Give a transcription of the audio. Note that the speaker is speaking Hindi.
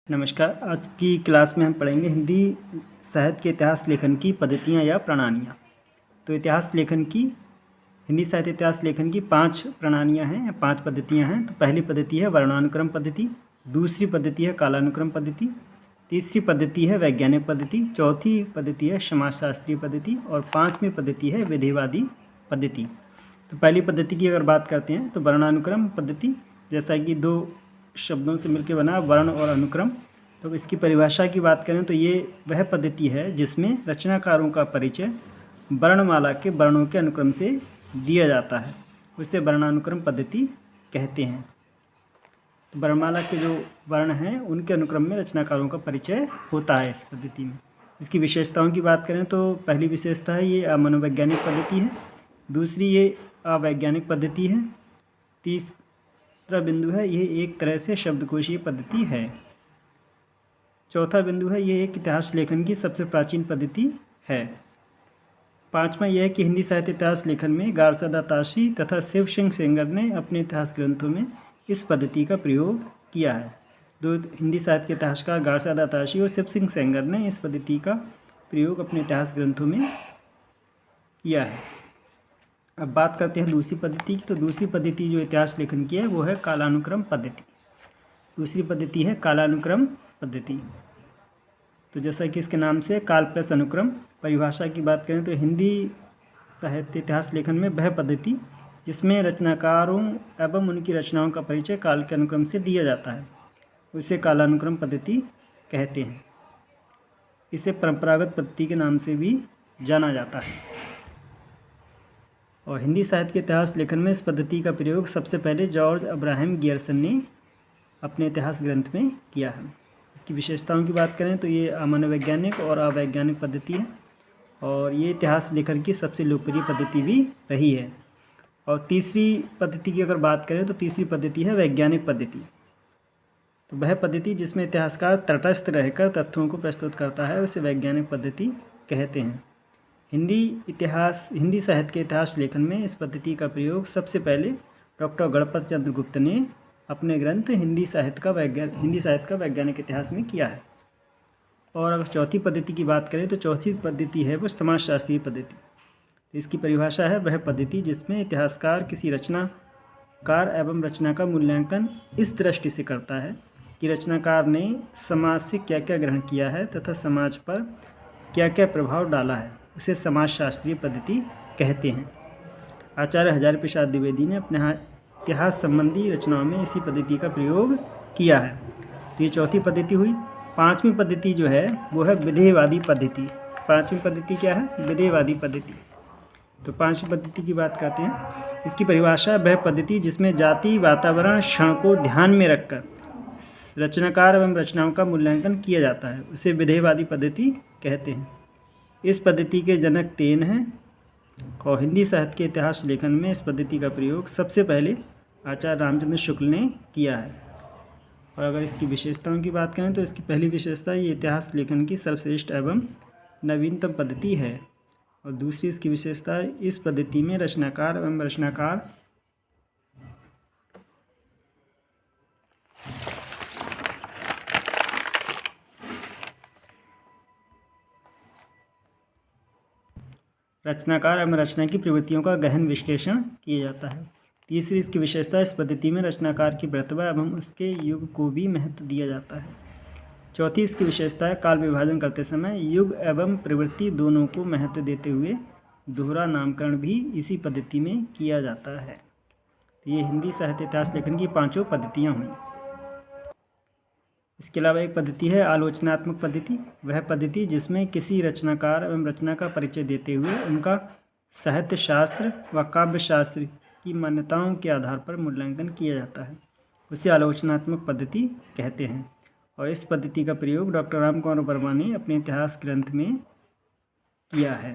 नमस्कार। आज की क्लास में हम पढ़ेंगे हिंदी साहित्य के इतिहास लेखन की पद्धतियाँ या प्रणालियाँ। तो इतिहास लेखन की हिंदी साहित्य इतिहास लेखन की 5 प्रणालियाँ हैं या 5 पद्धतियाँ हैं। तो पहली पद्धति है वर्णानुक्रम पद्धति, दूसरी पद्धति है कालानुक्रम पद्धति, तीसरी पद्धति है वैज्ञानिक पद्धति, चौथी पद्धति है समाजशास्त्रीय पद्धति और 5वीं पद्धति है विधिवादी पद्धति। तो पहली पद्धति की अगर बात करते हैं तो वर्णानुक्रम पद्धति, जैसा कि 2 शब्दों से मिलकर बना वर्ण और अनुक्रम। तो इसकी परिभाषा की बात करें तो ये वह पद्धति है जिसमें रचनाकारों का परिचय वर्णमाला के वर्णों के अनुक्रम से दिया जाता है, उसे वर्णानुक्रम पद्धति कहते हैं। तो वर्णमाला के जो वर्ण हैं उनके अनुक्रम में रचनाकारों का परिचय होता है इस पद्धति में। इसकी विशेषताओं की बात करें तो पहली विशेषता है ये अमनोवैज्ञानिक पद्धति है, दूसरी ये अवैज्ञानिक पद्धति है, तीसरा बिंदु है ये एक तरह से शब्दकोशीय पद्धति है, चौथा बिंदु है ये एक इतिहास लेखन की सबसे प्राचीन पद्धति है, पांचवा यह है कि हिंदी साहित्य इतिहास लेखन में गारसादा ताशी तथा शिव सिंह सेंगर ने अपने इतिहास ग्रंथों में इस पद्धति का प्रयोग किया है। दो हिंदी साहित्य के इतिहासकार गारसादा ताशी और शिव सिंह सेंगर ने इस पद्धति का प्रयोग अपने इतिहास ग्रंथों में किया है। अब बात करते हैं दूसरी पद्धति की। तो दूसरी पद्धति जो इतिहास लेखन की है वो है कालानुक्रम पद्धति। दूसरी पद्धति है कालानुक्रम पद्धति। तो जैसा कि इसके नाम से काल प्लस अनुक्रम। परिभाषा की बात करें तो हिंदी साहित्य इतिहास लेखन में वह पद्धति जिसमें रचनाकारों एवं उनकी रचनाओं का परिचय काल के अनुक्रम से दिया जाता है, उसे कालानुक्रम पद्धति कहते हैं। इसे परंपरागत पद्धति के नाम से भी जाना जाता है। और हिंदी साहित्य के इतिहास लेखन में इस पद्धति का प्रयोग सबसे पहले जॉर्ज अब्राहम गियर्सन ने अपने इतिहास ग्रंथ में किया है। इसकी विशेषताओं की बात करें तो ये अमनोवैज्ञानिक और अवैज्ञानिक पद्धति है और ये इतिहास लेखन की सबसे लोकप्रिय पद्धति भी रही है। और तीसरी पद्धति की अगर बात करें तो तीसरी पद्धति है वैज्ञानिक पद्धति। तो वह पद्धति जिसमें इतिहासकार तटस्थ रहकर तथ्यों को प्रस्तुत करता है उसे वैज्ञानिक पद्धति कहते हैं। हिंदी साहित्य के इतिहास लेखन में इस पद्धति का प्रयोग सबसे पहले डॉक्टर गणपत चंद्र गुप्त ने अपने ग्रंथ हिंदी साहित्य का वैज्ञानिक इतिहास में किया है। और अगर चौथी पद्धति की बात करें तो चौथी पद्धति है वो समाजशास्त्रीय पद्धति। तो इसकी परिभाषा है वह पद्धति जिसमें इतिहासकार किसी रचनाकार एवं रचना का मूल्यांकन इस दृष्टि से करता है कि रचनाकार ने समाज से क्या क्या ग्रहण किया है तथा समाज पर क्या क्या प्रभाव डाला है, उसे समाजशास्त्रीय पद्धति कहते हैं। आचार्य हजारी प्रसाद द्विवेदी ने अपने इतिहास संबंधी रचनाओं में इसी पद्धति का प्रयोग किया है। तो ये चौथी पद्धति हुई। पांचवी पद्धति जो है वो है विधेयवादी पद्धति। पांचवी पद्धति क्या है? विधेयवादी पद्धति। तो पांचवी पद्धति की बात करते हैं। इसकी परिभाषा वह पद्धति जिसमें जाति वातावरण क्षण को ध्यान में रखकर रचनाकार एवं रचनाओं का मूल्यांकन किया जाता है, उसे विधेयवादी पद्धति कहते हैं। इस पद्धति के जनक तेन हैं और हिंदी साहित्य के इतिहास लेखन में इस पद्धति का प्रयोग सबसे पहले आचार्य रामचंद्र शुक्ल ने किया है। और अगर इसकी विशेषताओं की बात करें तो इसकी पहली विशेषता ये इतिहास लेखन की सर्वश्रेष्ठ एवं नवीनतम पद्धति है। और दूसरी इसकी विशेषता इस पद्धति में रचनाकार एवं रचनाकार एवं रचना की प्रवृत्तियों का गहन विश्लेषण किया जाता है। तीसरी इसकी विशेषता इस पद्धति में रचनाकार की प्रतिभा एवं उसके युग को भी महत्व दिया जाता है। चौथी इसकी विशेषता है काल विभाजन करते समय युग एवं प्रवृत्ति दोनों को महत्व देते हुए दोहरा नामकरण भी इसी पद्धति में किया जाता है। तो ये हिंदी साहित्य इतिहास लेखन की 5 पद्धतियाँ हुई। इसके अलावा एक पद्धति है आलोचनात्मक पद्धति। वह पद्धति जिसमें किसी रचनाकार एवं रचना का परिचय देते हुए उनका साहित्य शास्त्र व काव्य शास्त्र की मान्यताओं के आधार पर मूल्यांकन किया जाता है, उसे आलोचनात्मक पद्धति कहते हैं। और इस पद्धति का प्रयोग डॉक्टर राम कुमार वर्मा ने अपने इतिहास ग्रंथ में किया है।